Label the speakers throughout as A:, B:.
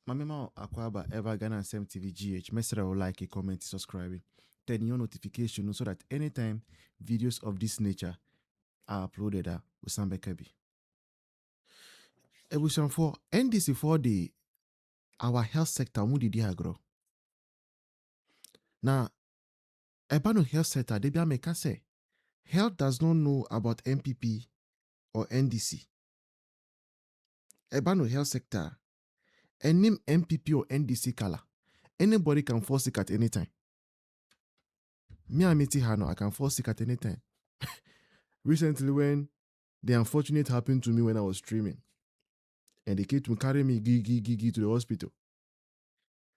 A: Mamema Akwaba Ever Ghana and Sem TV GH. Mesra will like, comment, subscribe. Turn your notification so that anytime videos of this nature are uploaded, Usambe Kabi. Ebuson for NDC for our health sector, Mudi Diagro. Now, Ebano health sector, they be make say health does not know about MPP or NDC. Ebano health sector, any MPP or NDC color, anybody can fall sick at any time. Me and Miti Hano, I can fall sick at any time. Recently, when the unfortunate happened to me when I was streaming, and they came to carry me to the hospital.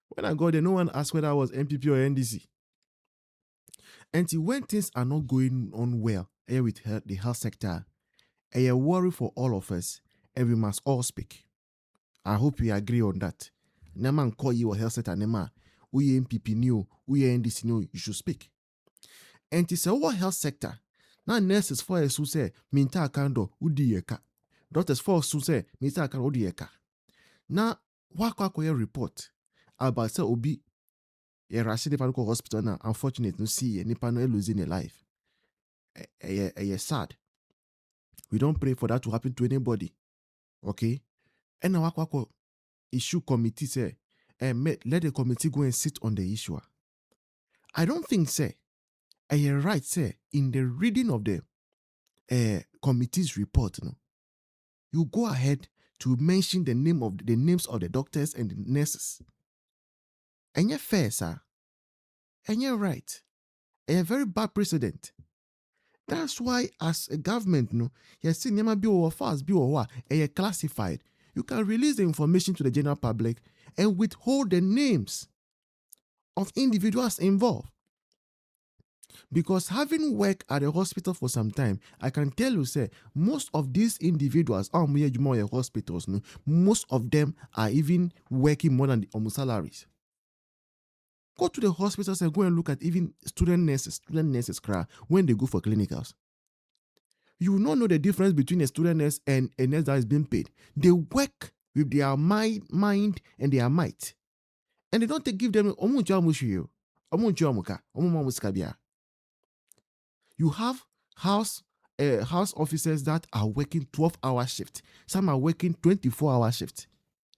A: When I got there, no one asked whether I was MPP or NDC. And when things are not going on well with the health sector, a worry for all of us, and we must all speak. I hope we agree on that. Naman call you a health sector, Nema, we MPP new, we NDC new, you should speak. And it's our health sector. Now nurses for us who say, Mintah Akandoh, udiyeka. Doctors for us who say, Mintah Akandoh, udiyeka. Now, wakwa report about say obi a Rashid Panico hospital now, unfortunate no see nipa no losing a life. Sad. We don't pray for that to happen to anybody. Okay? And now wakwa issue committee say, let the committee go and sit on the issue. I don't think say, right say, in the reading of the committee's report, no, you go ahead to mention the names of the doctors and the nurses. And you're fair, sir. And you're right. A very bad precedent. That's why, as a government, no, you're saying you might be over fast, be over, and you're classified. You can release the information to the general public and withhold the names of individuals involved. Because having worked at a hospital for some time, I can tell you, say, most of these individuals, hospitals, no, most of them are even working more than the salaries. Go to the hospitals and go and look at even student nurses when they go for clinicals. You will not know the difference between a student nurse and a nurse that is being paid. They work with their mind and their might. And they don't give them you have house officers that are working 12-hour shift. Some are working 24-hour shift.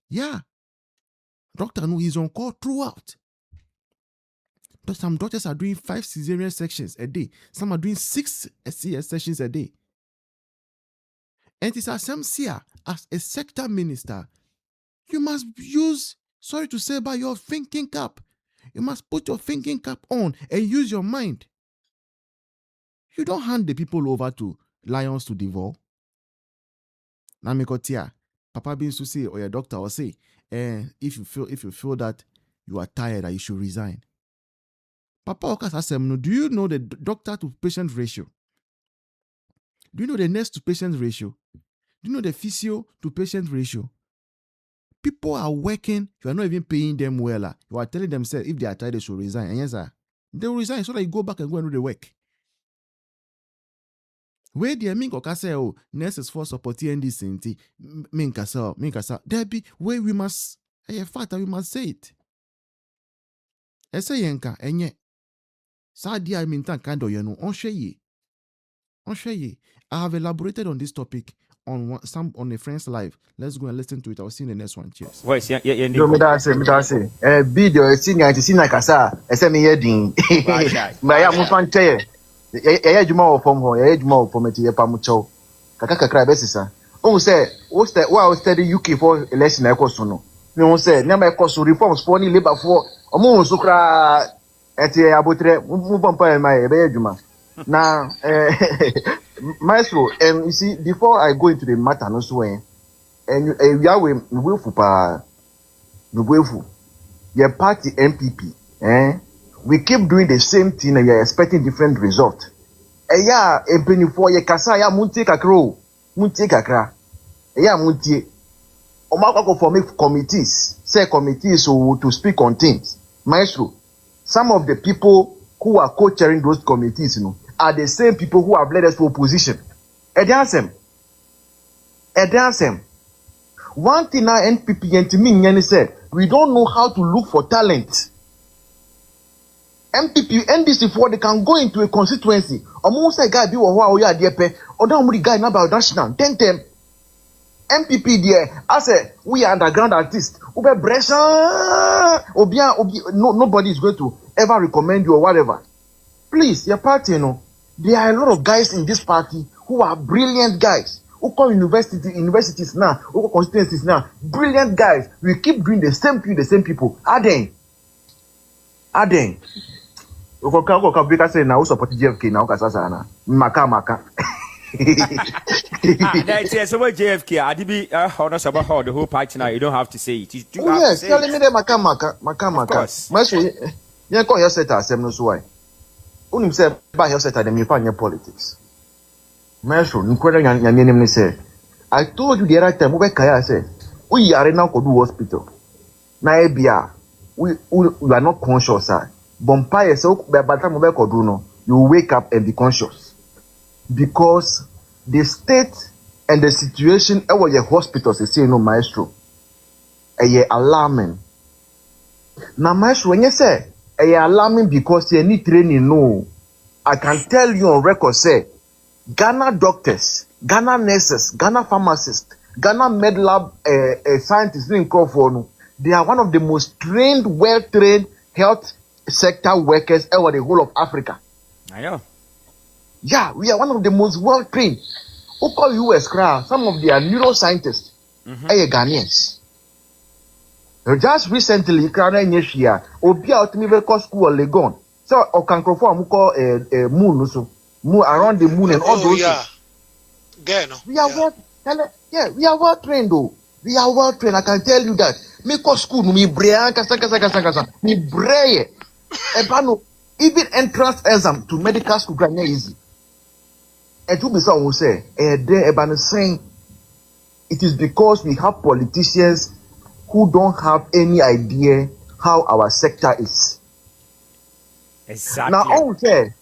A: Yeah. Doctor no, he's on call throughout. But some doctors are doing 5 cesarean sections a day. Some are doing 6 CS sessions a day. And it's as a sector minister, you must use, sorry to say, by your thinking cap. You must put your thinking cap on and use your mind. You don't hand the people over to lions to devour. Namikotia, Papa being to say, or your doctor or say, if you feel that you are tired, that you should resign. Papa Okas asem, do you know the doctor to patient ratio? Do you know the nurse to patient ratio? Do you know the physio to patient ratio? People are working, you are not even paying them well. You are telling themselves if they are tired, they should resign. And yes, sir, they will resign so that you go back and go and do the work. Where the Minko say, oh, nurses for supporting this inti, Minkasa, there be where we must, fact we must say it. I say Yanka, and yet, Sadia Mintah Akandoh, you know, on Sheye. I have elaborated on this topic on a friend's live. Let's go and listen to it. I'll see you in the next one. Cheers.
B: Voice, yeah.
C: Me da say. Video senior senior kasa. Ese me heading. Ma ya mu fan teye. Ya juma wo fom ho. Ya juma wo fom eti ye pa mu chow. Kakra be sisa. O say, o study UK for election e koso no. Me o say, nyama e koso reforms for ni labor for. Omo so kra eti abotre mu bompa e ma e be juma. Now, Maestro, you see, before I go into the matter, no so, and we are your party MPP, we keep doing the same thing and we are expecting different result. Yeah, a penny for your kasa, ya munti kakra, ya munti. Omako for make committees, to speak on things. Maestro, some of the people who are co-chairing those committees, are the same people who have led us to opposition. One thing now NPP and to me said, We don't know how to look for talent. MPP, NDC for they can go into a constituency. Almost a guy be or the guy now about national. Then MPP there, I say we are underground artists. Nobody is going to ever recommend you or whatever. Please, your party, there are a lot of guys in this party who are brilliant guys. Who call universities now, who call constituencies now. Brilliant guys. We keep doing the same thing, the same people. Aden. Because say now support JFK now kasasa maka.
B: That's so what JFK. I did be honest about how the whole party now. You don't have to say it.
C: Yes, telling me that maka.
B: Of course.
C: My so you call your set as no so why. Unim say by your set them you find your politics. My so nkwere name say. I told you the other time we kaya say we are now go do hospital. Na ebia we are not conscious sir. Bompire so by the time we go do no, you wake up and be conscious. Because the state and the situation where your hospitals is saying no maestro, alarming. Now maestro, when you say alarming because you need training, no, I can tell you on record say Ghana doctors, Ghana nurses, Ghana pharmacists, Ghana med lab scientists in Crawford, they are one of the most trained, well-trained health sector workers over the whole of Africa.
B: I know.
C: Yeah, we are one of the most well-trained. Who call US crowd? Some of their neuroscientists are Ghanaians. Just recently, crowd in Asia, Obia Ultimate School of Legon. So, Okankrofo, call moon, so moon around the moon and all those. We are we are well trained though. We are well trained. I can tell you that. Me call school, me brea, kasa, me brea. Even entrance exam to medical school is not easy. And to be so, will say, saying it is because we have politicians who don't have any idea how our sector is.
B: Exactly.
C: Now, all say,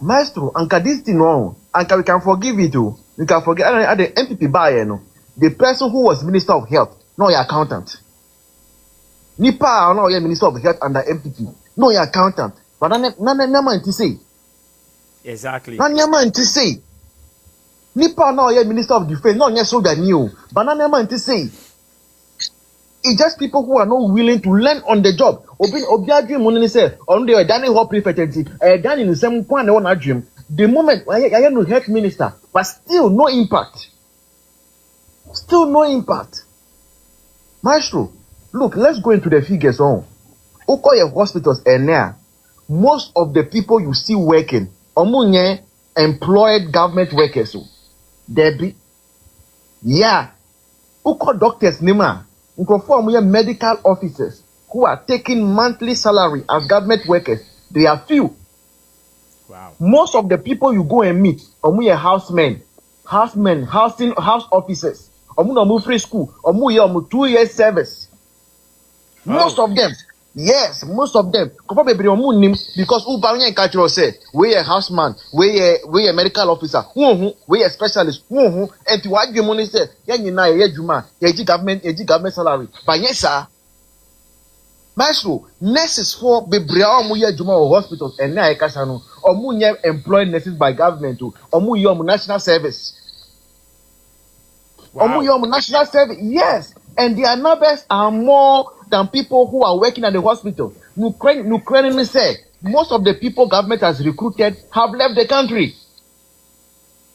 C: Maestro, Anka this thing wrong. Anka we can forgive it too. We can forgive. The MPP buyer, the person who was Minister of Health, no your accountant. Nipa no your Minister of Health under MPP, no your accountant. But none to say.
B: Exactly.
C: None to say. Nipa no your Minister of Defense, no your soldier new. But none to say. It's just people who are not willing to learn on the job. Obiadri money say on the Danny Hall prefect Danny in the same point on a dream. The moment I am no health minister, but still no impact. Still no impact. Maestro, look, let's go into the figures on. Okoye hospitals and now, most of the people you see working, omunye employed government workers. Debbie, yeah. Oko doctors nima. Medical officers who are taking monthly salary as government workers, they are few.
B: Wow.
C: Most of the people you go and meet, housemen, house officers, free school, 2 years service.
B: Oh.
C: Most of them, yes, most of them. Because Ubanya culture say, we a houseman, we a medical officer, we a specialist, and to what you money say, government salary. But yes, sir. Maestro, nurses for Bebrea Muya Juma hospitals and Naikasano, or Munya employed nurses by government to Omuyom national service.
B: Wow.
C: Omuyom national service, yes. And their numbers are more than people who are working at the hospital. Ukraine say most of the people government has recruited have left the country.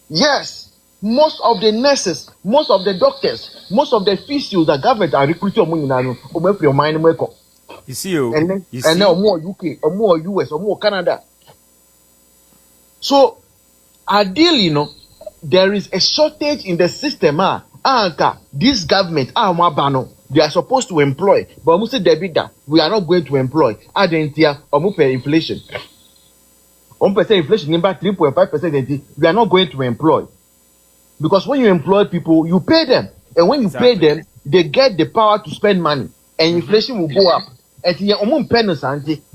C: Yes, most of the nurses, most of the doctors, most of the physios that government are recruiting
B: You see,
C: and then more UK, or more US, or more Canada. So ideally, there is a shortage in the system. This government, they are supposed to employ, but we are not going to employ. Inflation. 1% inflation, number 3.5%. We are not going to employ. Because when you employ people, you pay them. And when you pay them, they get the power to spend money. And inflation will go up. And they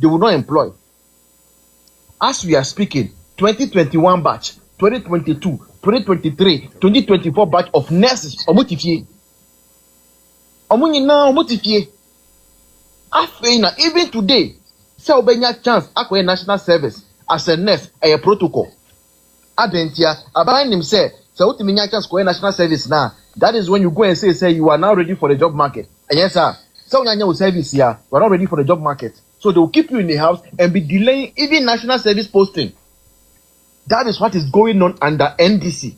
C: will not employ. As we are speaking, 2021 batch, 2022, 2023, 2024 batch of nurses. Omunyina omutifie. Afeina even today, say obenya chance akwe national service as a nurse a protocol. Adentia abayin him say utiminya chance kwa national service now. That is when you go and say you are now ready for the job market. And yes sir, so unyanya service here, you are not ready for the job market. So they will keep you in the house and be delaying even national service posting. That is what is going on under NDC.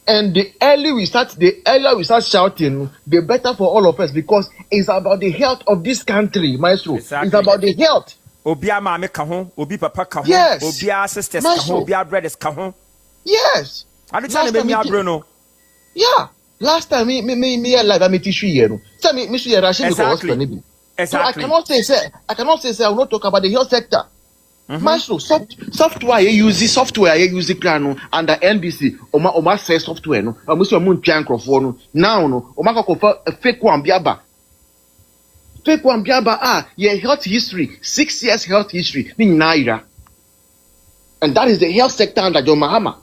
C: And the earlier we start shouting, the better for all of us, because it's about the health of this country, Maestro. Exactly. It's about the health.
B: Obia mama kahon, obi papa kahon,
C: yes.
B: Obia sisters kahon, Obia brothers kahon.
C: Yes.
B: I don't tell me Bruno.
C: Yeah. Last time me like I tissue here. Tell me Mr. Rashid
B: exactly.
C: So I cannot say I will not talk about the health sector. Maestro, software you use plano under NBC oma say software no amusi omu ntwa nkrofo no now no oma kofa fake one biaba your health history 6 years health history ni naira, and that is the health sector under John Mahama.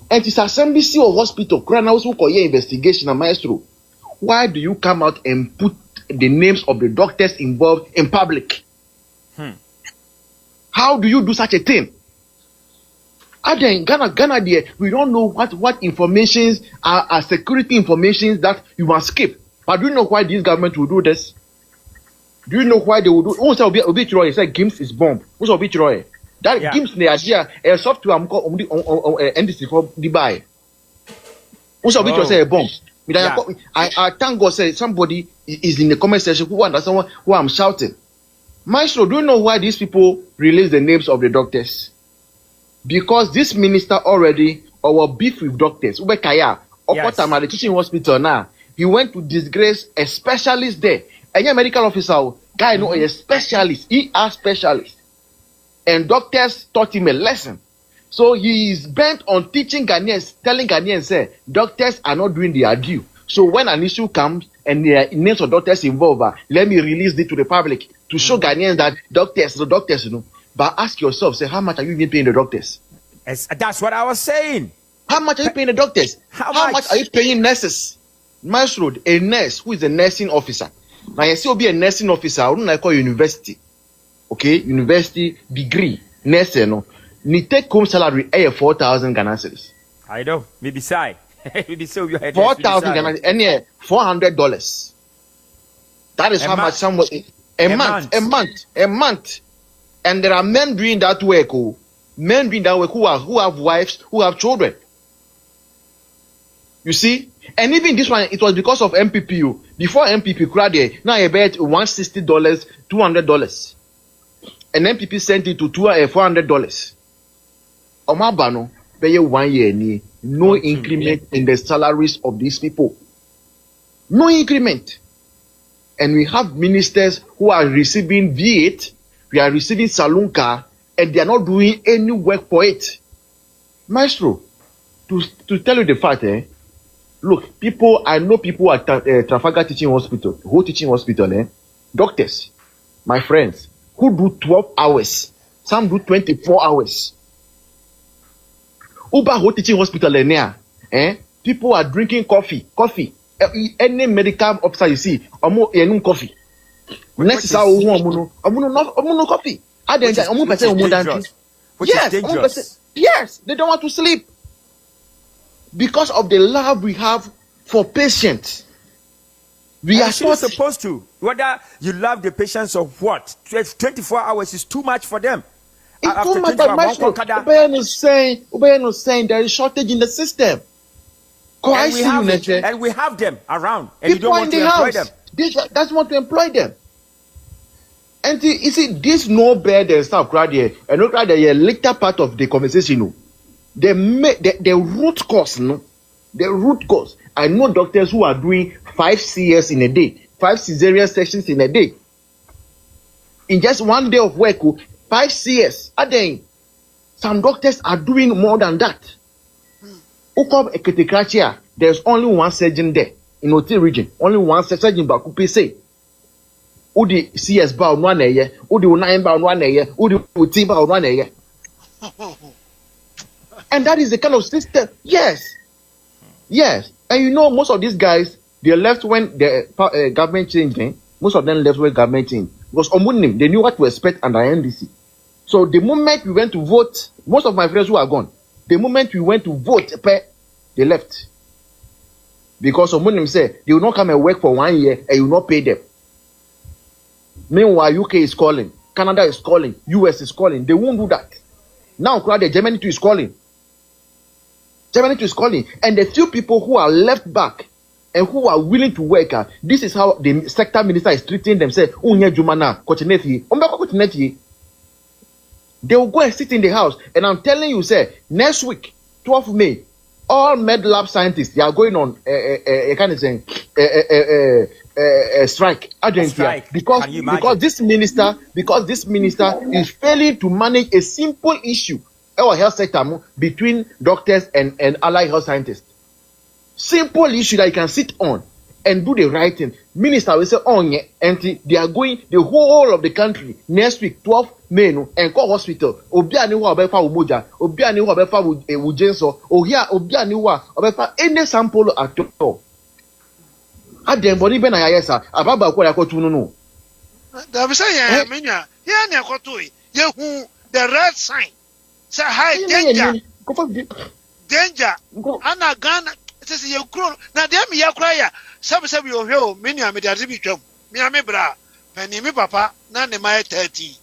C: And it's assembly or hospital krana also call your investigation. Maestro, why do you come out and put the names of the doctors involved in public? How do you do such a thing? Again, Ghana there, we don't know what informations are security informations that you must keep. But do you know why this government will do this? Do you know why they will do? Also, Obi said GIMS is bomb. Also, Obi that yeah. GIMS ne asia a software am call NDC for the buy. Also, Obi say a bomb. I thank God say somebody is in the comment section who understand who I'm shouting. Maestro, do you know why these people release the names of the doctors? Because this minister already our beef with doctors. Ubekaya, Okotama, the teaching hospital now. He went to disgrace a specialist there. A medical officer, guy know a specialist, ER specialist. And doctors taught him a lesson. So he is bent on teaching Ghanaians, telling Ghanaians, say, doctors are not doing their due. So when an issue comes and the names of doctors involved, let me release it to the public to show Ghanaians that the doctors, you know. But ask yourself, say, how much are you even paying the doctors?
B: That's what I was saying.
C: How much are you paying the doctors? How much are you paying nurses? Maestro, a nurse who is a nursing officer. Now, you see, be a nursing officer, I don't like call university. Okay, university degree, nurse, no. Ni take home salary, 4,000 Ghana cedis.
B: I know, maybe say.
C: 4,000 Ghana, and $400. That is how much somebody a month. And there are men doing that work, who have wives, who have children. You see, and even this one, it was because of MPPU. Before MPP crowd, now I bet $160, $200, and MPP sent it to $400. Omabano, pay 1 year, no increment in the salaries of these people. No increment. And we have ministers who are receiving V8, we are receiving saloon car, and they are not doing any work for it. Maestro, to tell you the fact, look, I know people at Trafalgar Teaching Hospital, whole teaching hospital, doctors, my friends, who do 12 hours, some do 24 hours. Uber whole teaching hospital, people are drinking coffee. Any medical officer you see, coffee. Next is our no coffee. Yes, they don't want to sleep. Because of the love we have for patients. We are
B: supposed to. Whether you love the patients or what, 24 hours is too much for them.
C: It's too much, but Ubayan is saying there is shortage in the system.
B: And we have them around, and you don't want to employ them.
C: That's want to employ them. And you see, this no bad and stuff right here, and look at the later part of the conversation. No, the root cause. No, the root cause. I know doctors who are doing 5 CS in a day, 5 cesarean sections in a day. In just 1 day of work, 5 CS. Some doctors are doing more than that. There's only one surgeon there in Oti region. Only one surgeon back who say. Udi CS bound 1 year, Udi 9 bound 1 year, Udi bound 1 year. And that is the kind of system. Yes. And you know, most of these guys, They left when the government changed. Most of them left when government changed. Because Omunim, they knew what to expect under NDC. So the moment we went to vote, most of my friends who are gone, the moment we went to vote, they left. Because Omunim said they will not come and work for 1 year and you will not pay them. Meanwhile, UK is calling, Canada is calling, US is calling. They won't do that. Now, Germany too is calling. Germany too is calling. And the few people who are left back and who are willing to work, this is how the sector minister is treating them. Say, they will go and sit in the house. And I'm telling you, say, next week, 12th May, all med lab scientists, they are going on strike. Because this minister is failing to manage a simple issue, our health sector, between doctors and allied health scientists. Simple issue that you can sit on and do the right thing. Minister will say, and they are going the whole of the country next week, 12th May, and call hospital. Obiani wa obefa umoja, Obiani wa obefa ujenso, Obiani wa obefa any sample at all. Adem body ben ayesa, ababa kwa yako tunu.
D: Da bisa ya menya, ya ne akoto ye hu the red sign. Say high danger. Danger. Ana Ghana say you grow. Na dem ya kra ya. Sabi yo hwe meni amediade bi twam. Me ame bra. Pani me papa na ne mai 30.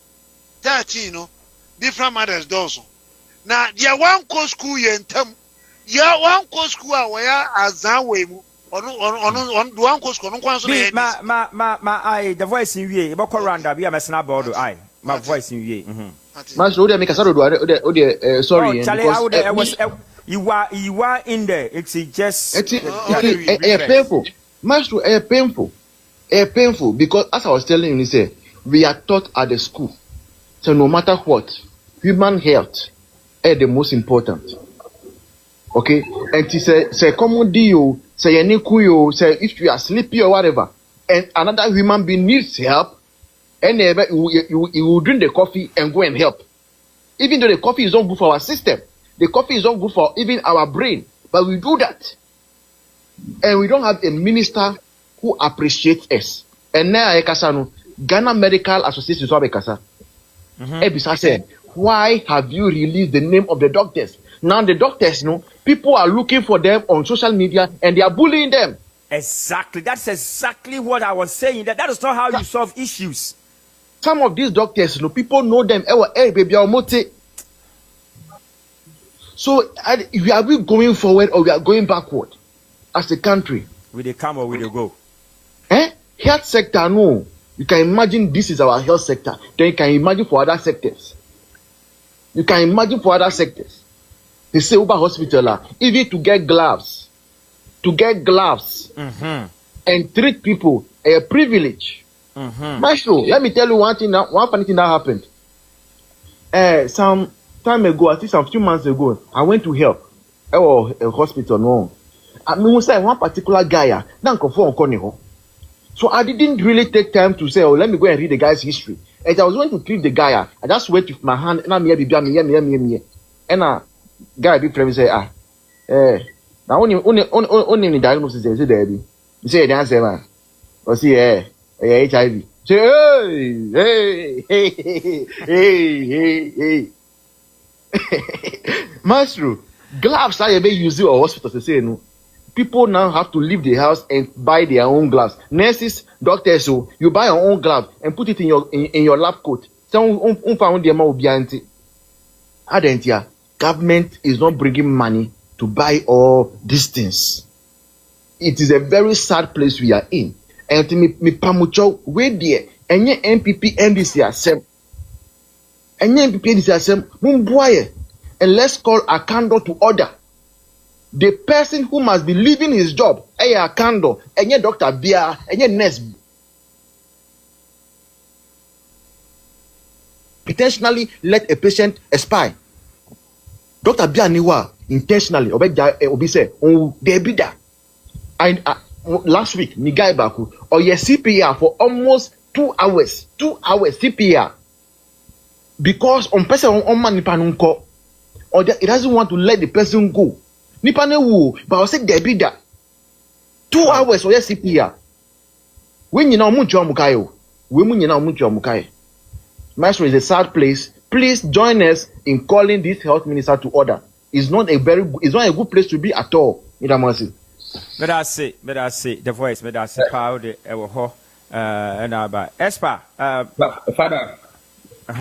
D: 13 no. Different mothers dozo. Na dia one co school ye ntam. Ya one co school a where azan we mu. On one co school no kwan so na
B: I the voice in wie. E bokọ randa bi amesna board I. My voice in wie.
C: Mas o de make asado do sorry
B: because you are in there. It's just
C: painful. Master, painful because as I was telling you, say we are taught at the school. So no matter what, human health is the most important. Okay, and he say common deal, say say if you are sleepy or whatever, and another human being needs help, and you will drink the coffee and go and help. Even though the coffee is not good for our system, the coffee is not good for even our brain, but we do that. And we don't have a minister who appreciates us. And now Ghana Medical Association Ebisa said, why have you released the name of the doctors? Now the doctors, people are looking for them on social media and they are bullying them.
B: Exactly. That's exactly what I was saying. That is not how you solve issues.
C: Some of these doctors, people know them. So are we going forward or we are going backward as a country?
B: Will they come or will they go?
C: Health sector, no. You can imagine this is our health sector. Then you can imagine for other sectors. They say Uber Hospital, even to get gloves, and treat people a privilege. Maestro, let me tell you one funny thing that happened. Some time ago, I think some few months ago, I went to help a hospital. No, I mean, one particular guy, so I didn't really take time to say, oh, let me go and read the guy's history. As I was going to treat the guy, I just went with my hand and I'm here, and guy be friend say, now only diagnosis is there. You say the answer, man. Or see, HIV. Say, hey. Maestro, gloves I ever use or hospital to say no. People now have to leave the house and buy their own gloves. Nurses, doctors, so you buy your own glove and put it in your lab coat. Government is not bringing money to buy all these things. It is a very sad place we are in. And me pamucho we there. Enye MPP NDC asem. And let's call Akandoh to order. The person who must be leaving his job, Akandoh, enye Dr. Bia, enye nurse. Intentionally let a patient expire. Dr. Bia Niwa intentionally obi say there be that. Last week ni guy baku or your CPR for almost 2 hours. 2 hours CPR. Because on person on man nipa nko or it doesn't want to let the person go. Nipa ne wu, but I said there be that. 2 hours or CPR. When you know Mucho, women you know Mucho. Maestro is a sad place. Please join us in calling this health minister to order. It's not a good place to be at all.
B: But I say the voice, but I say how the and about Espa,
E: Father.